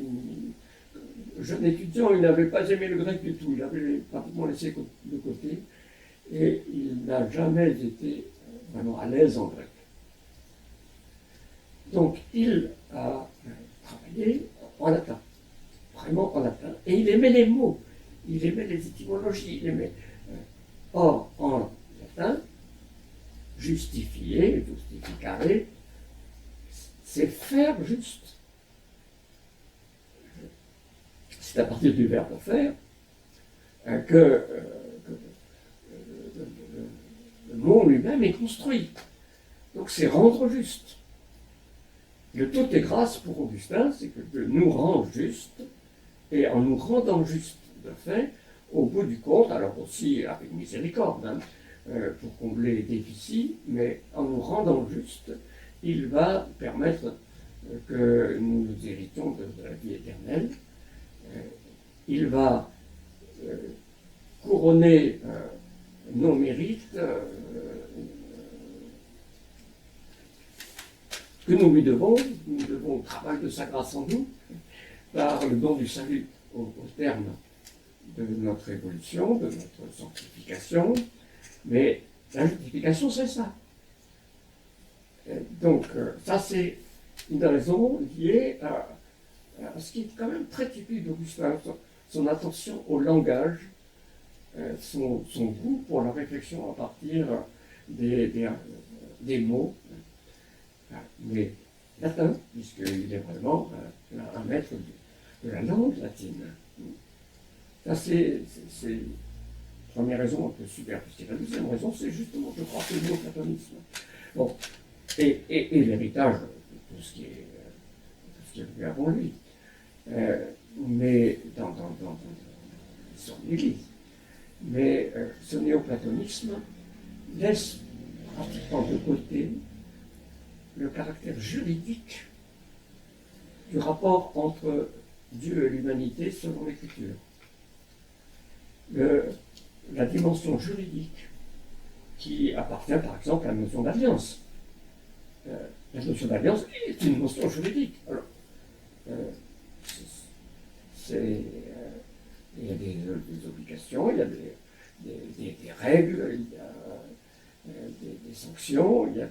Jeune étudiant, il n'avait pas aimé le grec du tout, il avait pratiquement laissé de côté, et il n'a jamais été vraiment à l'aise en grec. Donc il a travaillé en latin, vraiment en latin, et il aimait les mots, il aimait les étymologies, il aimait. Or, en latin, justifier, justificare, c'est faire juste. C'est à partir du verbe faire que le mot lui-même est construit. Donc c'est rendre juste. Le tout est grâce pour Augustin, c'est que Dieu nous rend juste, et en nous rendant juste de fait, au bout du compte, alors aussi avec miséricorde, pour combler les déficits, mais en nous rendant juste, il va permettre que nous héritions de la vie éternelle. Il va couronner nos mérites que nous lui devons. Nous devons au travail de sa grâce en nous, par le don du salut au terme de notre évolution, de notre sanctification, mais la justification, c'est ça. Donc, ça, c'est une raison liée à ce qui est quand même très typique d'Augustin, son attention au langage, son goût pour la réflexion à partir des mots, mais latins, puisqu'il est vraiment un maître de la langue latine. Ça, c'est la première raison un peu superficielle. La deuxième raison, c'est justement, je crois, que le néoplatonisme. Bon, et l'héritage de tout ce qui est venu avant lui. Mais dans son Église. Mais ce néoplatonisme laisse pratiquement de côté le caractère juridique du rapport entre Dieu et l'humanité selon l'Écriture. La dimension juridique qui appartient par exemple à la notion d'alliance. La notion d'alliance est une notion juridique. Alors, il y a des obligations, il y a des règles, il y a des sanctions, il y a,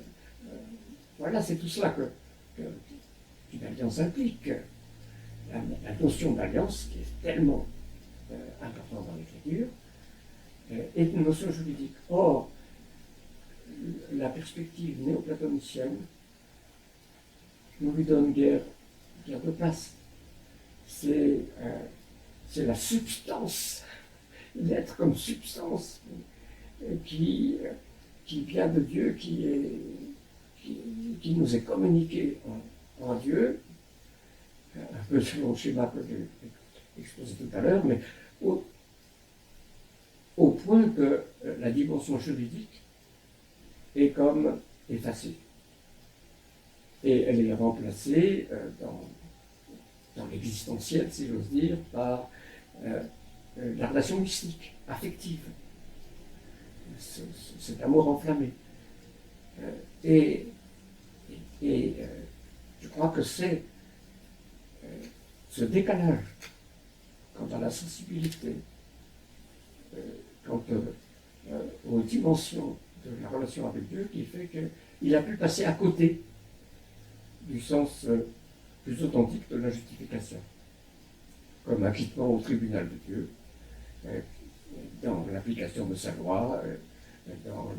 voilà, c'est tout cela qu'une alliance implique. La notion d'alliance, qui est tellement importante dans l'Écriture, est une notion juridique. Or, la perspective néoplatonicienne ne lui donne guère de place. C'est la substance, l'être comme substance qui vient de Dieu, qui qui nous est communiqué en Dieu, un peu selon le schéma que j'ai exposé tout à l'heure, mais au point que la dimension juridique est comme effacée. Et elle est remplacée dans l'existentiel, si j'ose dire, par la relation mystique, affective, cet amour enflammé. Et je crois que c'est ce décalage quant à la sensibilité, quant aux dimensions de la relation avec Dieu qui fait qu'il a pu passer à côté du sens plus authentique de la justification, comme acquittement au tribunal de Dieu, dans l'application de sa loi, dans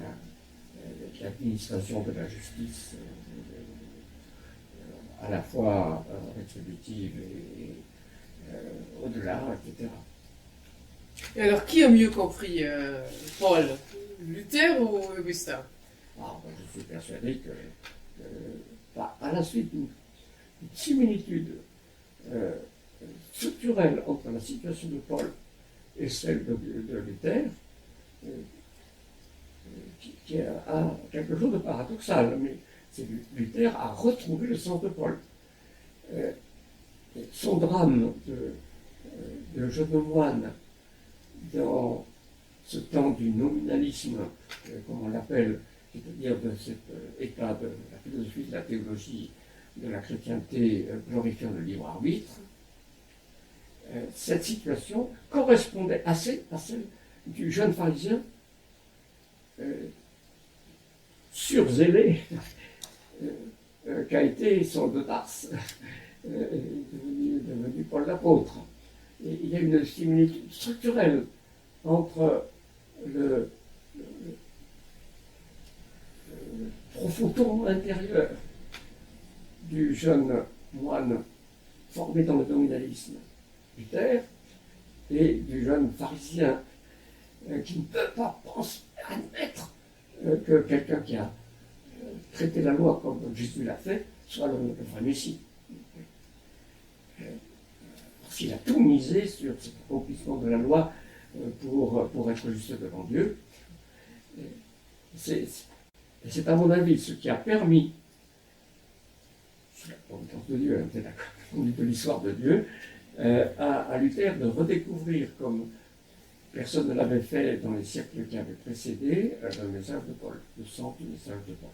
l'administration de la justice, à la fois rétributive et au-delà, etc. Et alors, qui a mieux compris Paul, Luther ou Augustin? Je suis persuadé que, à la suite d'une similitude structurelle entre la situation de Paul et celle de Luther, qui a quelque chose de paradoxal, mais c'est Luther a retrouvé le sens de Paul. Son drame de jeune moine dans ce temps du nominalisme, comme on l'appelle, c'est-à-dire de cet état de la philosophie, de la théologie, de la chrétienté glorifiant le libre arbitre, cette situation correspondait assez à celle du jeune pharisien surzélé qu'a été Saul de Tarse, devenu Paul l'apôtre. Et il y a une similitude structurelle entre le profond tourment intérieur du jeune moine formé dans le nominalisme Luther et du jeune pharisien qui ne peut pas admettre que quelqu'un qui a traité la loi comme Jésus l'a fait soit le vrai Messie. Parce qu'il a tout misé sur cet accomplissement de la loi pour être juste devant Dieu. C'est à mon avis ce qui a permis, sous la providence de Dieu, c'est la conduite de l'histoire de Dieu, à Luther de redécouvrir, comme personne ne l'avait fait dans les siècles qui avaient précédé, le message de Paul, le sens du message de Paul.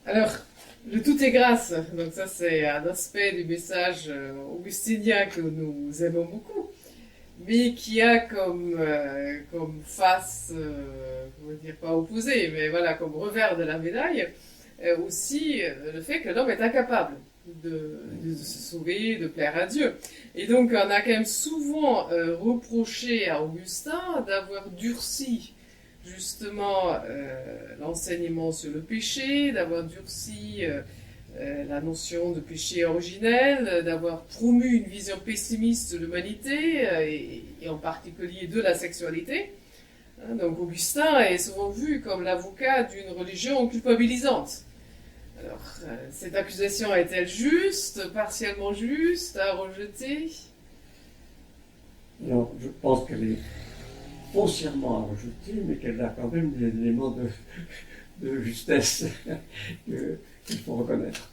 Alors, le tout est grâce. Donc ça, c'est un aspect du message augustinien que nous aimons beaucoup, mais qui a comme face, on va dire pas opposée, mais voilà, comme revers de la médaille, aussi le fait que l'homme est incapable de se sauver, de plaire à Dieu. Et donc, on a quand même souvent reproché à Augustin d'avoir durci justement l'enseignement sur le péché, d'avoir durci la notion de péché originel, d'avoir promu une vision pessimiste de l'humanité et en particulier de la sexualité. Donc Augustin est souvent vu comme l'avocat d'une religion culpabilisante. Alors, cette accusation est-elle juste, partiellement juste, à rejeter? Alors, je pense qu'elle est foncièrement à rejeter, mais qu'elle a quand même des éléments de justesse qu'il faut reconnaître.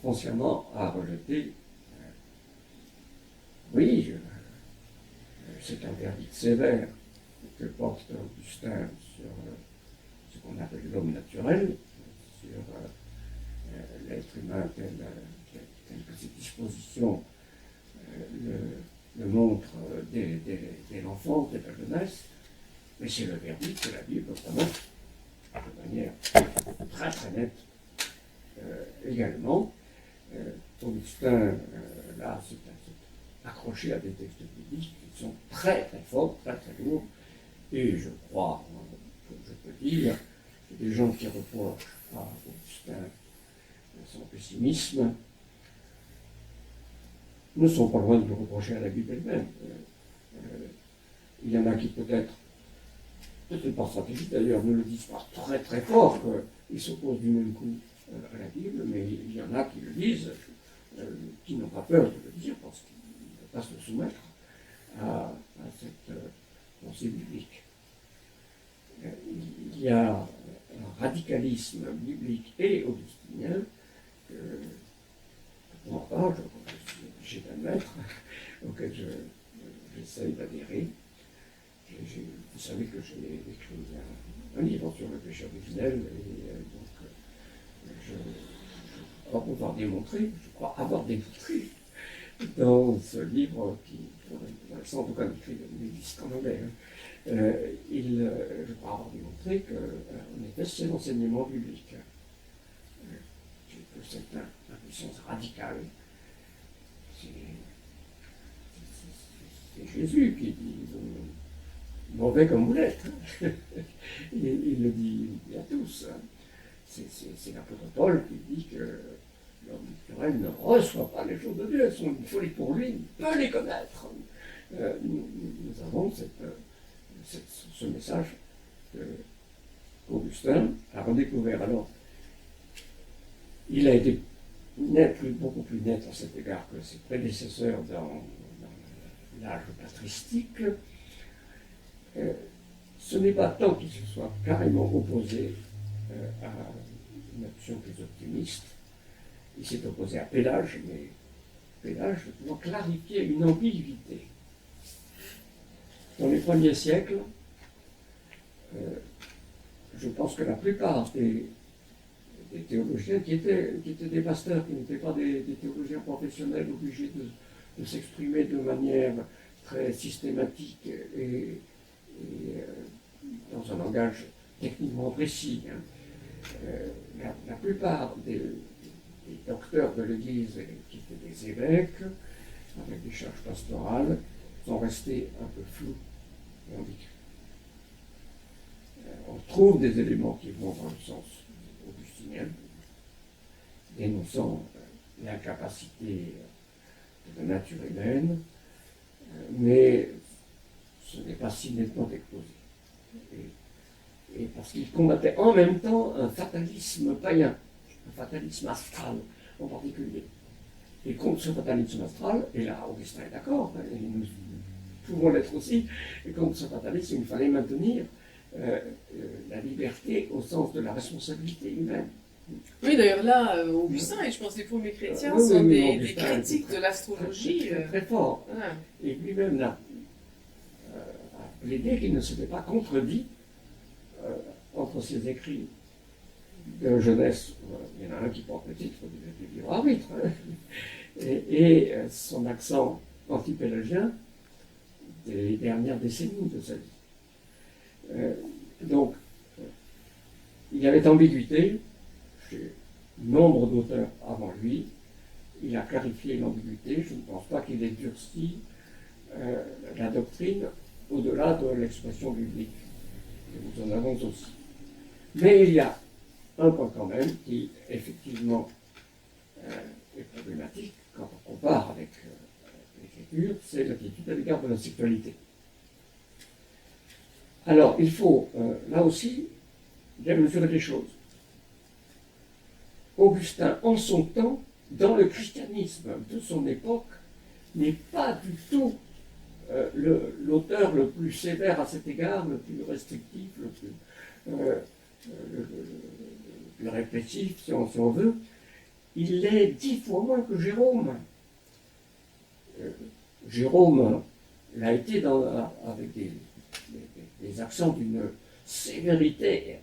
Foncièrement à rejeter, oui, c'est un verdict sévère que porte Augustin sur ce qu'on appelle l'homme naturel, sur l'être humain tel que ses dispositions le montrent dès l'enfance, dès la jeunesse, mais c'est le verdict que la Bible prononce de manière très très nette également. Augustin, là, s'est accroché à des textes bibliques qui sont très très forts, très très lourds, et je crois, je peux dire, que des gens qui reprochent à Augustin son pessimisme ne sont pas loin de le reprocher à la Bible elle-même. Il y en a qui peut-être Toutes les pensées scientifiques d'ailleurs ne le disent pas très très fort, qu'ils s'opposent du même coup à la Bible, mais il y en a qui le disent, qui n'ont pas peur de le dire parce qu'ils ne peuvent pas se soumettre à cette pensée biblique. Il y a un radicalisme biblique et augustinien que, pour ma part, je suis obligé d'admettre, auquel j'essaye d'adhérer. Vous savez que j'ai écrit un livre sur le péché originel, et donc je crois pouvoir démontrer, je crois avoir démontré dans ce livre qui, pour l'instant en tout cas, n'existe qu'en anglais, je crois avoir démontré qu'en effet, c'est l'enseignement biblique. Que c'est une puissance radicale. C'est Jésus qui dit mauvais comme vous l'êtes. Il le dit à tous. C'est l'apôtre Paul qui dit que l'homme naturel ne reçoit pas les choses de Dieu, elles sont une folie pour lui, il peut les connaître. Nous avons ce message qu'Augustin a redécouvert. Alors, il a été beaucoup plus net à cet égard que ses prédécesseurs dans l'âge patristique. Ce n'est pas tant qu'il se soit carrément opposé à une option plus optimiste. Il s'est opposé à Pélage, mais Pélage doit clarifier une ambiguïté. Dans les premiers siècles, je pense que la plupart des théologiens qui étaient des pasteurs, qui n'étaient pas des théologiens professionnels obligés de s'exprimer de manière très systématique et dans un langage techniquement précis. La plupart des docteurs de l'Église qui étaient des évêques, avec des charges pastorales, sont restés un peu flous et ambiguës. On trouve des éléments qui vont dans le sens augustinien, dénonçant l'incapacité de la nature humaine, mais ce n'est pas si nettement exposé. Et parce qu'il combattait en même temps un fatalisme païen, un fatalisme astral en particulier. Et contre ce fatalisme astral, et là Augustin est d'accord, et nous pouvons l'être aussi, et contre ce fatalisme, il fallait maintenir la liberté au sens de la responsabilité humaine. Oui, d'ailleurs là, Augustin, et je pense que les premiers chrétiens sont des critiques de l'astrologie. Très fort. Ouais. Et lui-même a plaidé qu'il ne s'était pas contredit entre ses écrits de jeunesse, il y en a un qui porte le titre du livre arbitre, hein, et son accent anti-pélagien des dernières décennies de sa vie. Donc, il y avait ambiguïté chez nombre d'auteurs avant lui. Il a clarifié l'ambiguïté. Je ne pense pas qu'il ait durci la doctrine au-delà de l'expression biblique. Et nous en avons aussi. Mais il y a un point quand même qui, effectivement, est problématique quand on compare avec l'écriture, c'est l'attitude à l'égard de la sexualité. Alors, il faut, là aussi, bien mesurer les choses. Augustin, en son temps, dans le christianisme de son époque, n'est pas du tout l'auteur le plus sévère à cet égard, le plus restrictif, le plus répressif, si on veut. Il l'est 10 fois moins que Jérôme. Jérôme l'a été avec des accents d'une sévérité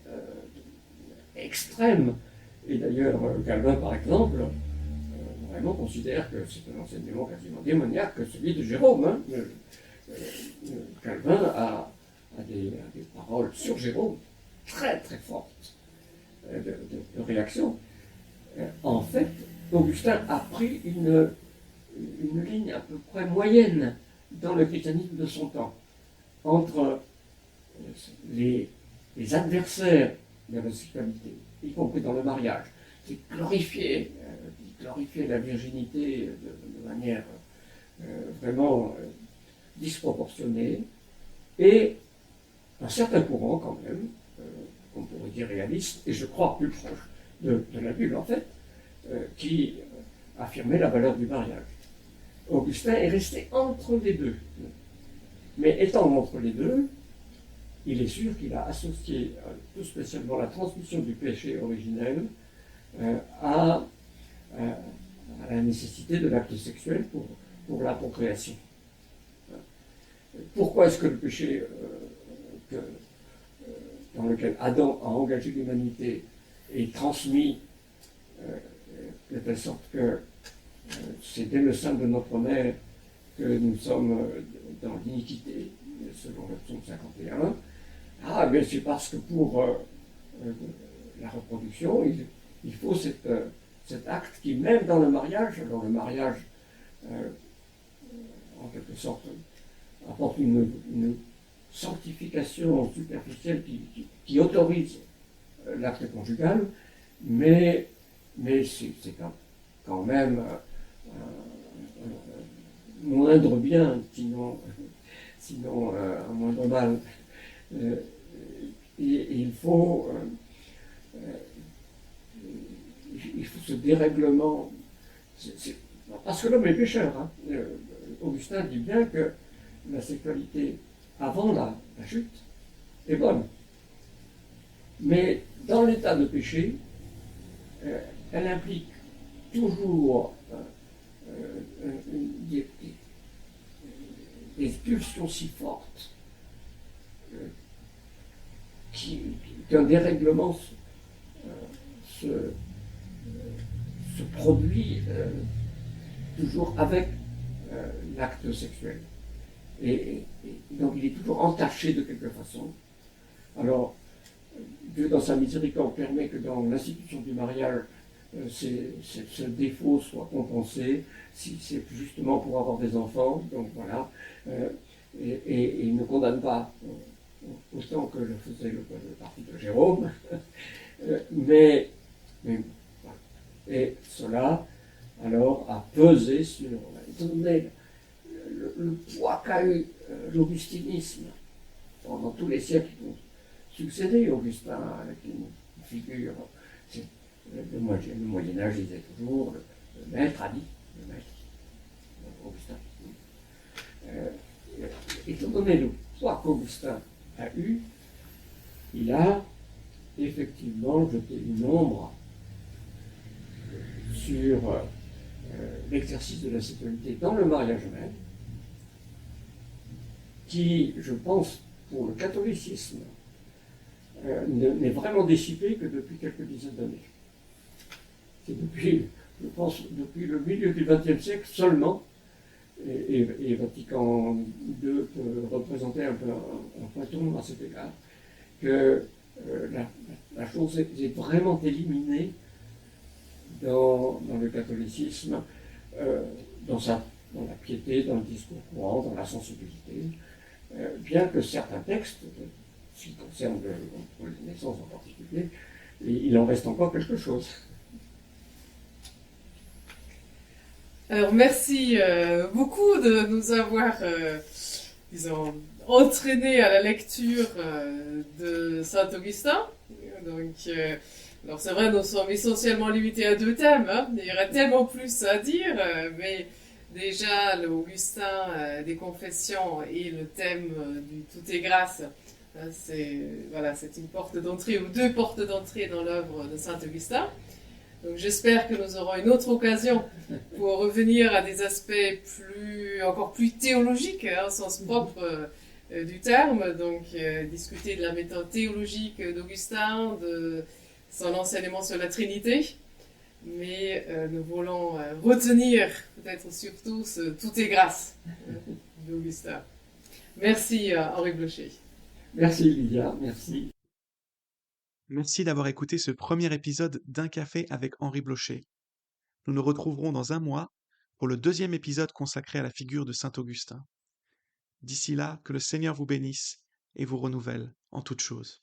extrême. Et d'ailleurs, Calvin, par exemple, vraiment considère que c'est un enseignement quasiment démoniaque que celui de Jérôme. Hein. Calvin a des paroles sur Jérôme très très fortes de réaction. En fait, Augustin a pris une ligne à peu près moyenne dans le christianisme de son temps, entre les adversaires de la sexualité, y compris dans le mariage, qui glorifiaient la virginité de manière vraiment disproportionnée, et un certain courant quand même, qu'on pourrait dire réaliste, et je crois plus proche de la Bible en fait, qui affirmait la valeur du mariage. Augustin est resté entre les deux. Mais étant entre les deux, il est sûr qu'il a associé tout spécialement la transmission du péché originel à la nécessité de l'acte sexuel pour la procréation. Pourquoi est-ce que le péché dans lequel Adam a engagé l'humanité est transmis de telle sorte que c'est dès le sein de notre mère que nous sommes dans l'iniquité, selon le psaume 51. Ah, mais c'est parce que pour la reproduction, il faut cet acte qui, même dans le mariage, alors le mariage, en quelque sorte, apporte une sanctification superficielle qui autorise l'acte conjugal, mais c'est quand même moindre bien, sinon un moindre mal. Et il faut ce dérèglement. Parce que l'homme est pécheur. Hein. Augustin dit bien que la sexualité avant la chute est bonne. Mais dans l'état de péché, elle implique toujours des pulsions si fortes qu'un dérèglement se produit toujours avec l'acte sexuel. Et donc il est toujours entaché de quelque façon. Alors, Dieu dans sa miséricorde permet que dans l'institution du mariage, ce défaut soit compensé, si c'est justement pour avoir des enfants, donc voilà, et il ne condamne pas autant que le faisait le parti de Jérôme, mais voilà. Et cela, alors, a pesé sur, étant donné le poids qu'a eu l'augustinisme pendant tous les siècles qui ont succédé, Augustin avec une figure, le Moyen-Âge disait toujours, le maître a dit, le maître, Augustin. Étant donné le poids qu'Augustin a eu, il a effectivement jeté une ombre sur l'exercice de la sexualité dans le mariage même, qui, je pense, pour le catholicisme, n'est vraiment dissipé que depuis quelques dizaines d'années. C'est depuis, je pense, depuis le milieu du XXe siècle seulement, et Vatican II peut représenter un peu un point tournant à cet égard, que la chose est vraiment éliminée dans le catholicisme, dans la piété, dans le discours courant, dans la sensibilité, bien que certains textes, ce qui concerne les naissances en particulier, il en reste encore quelque chose. Alors merci beaucoup de nous avoir, disons, entraînés à la lecture de Saint-Augustin. Donc, alors c'est vrai, nous sommes essentiellement limités à 2 thèmes. Hein. Il y aurait tellement plus à dire, mais déjà l'Augustin des Confessions et le thème du Tout est grâce, c'est une porte d'entrée ou 2 portes d'entrée dans l'œuvre de Saint-Augustin. Donc j'espère que nous aurons une autre occasion pour revenir à des aspects encore plus théologiques, au sens propre du terme, donc discuter de la méthode théologique d'Augustin, de son enseignement sur la Trinité, mais nous voulons retenir peut-être surtout ce Tout est grâce d'Augustin. Merci Henri Blocher. Merci Lydia, merci. Merci d'avoir écouté ce premier épisode d'Un café avec Henri Blocher. Nous nous retrouverons dans un mois pour le 2e épisode consacré à la figure de saint Augustin. D'ici là, que le Seigneur vous bénisse et vous renouvelle en toutes choses.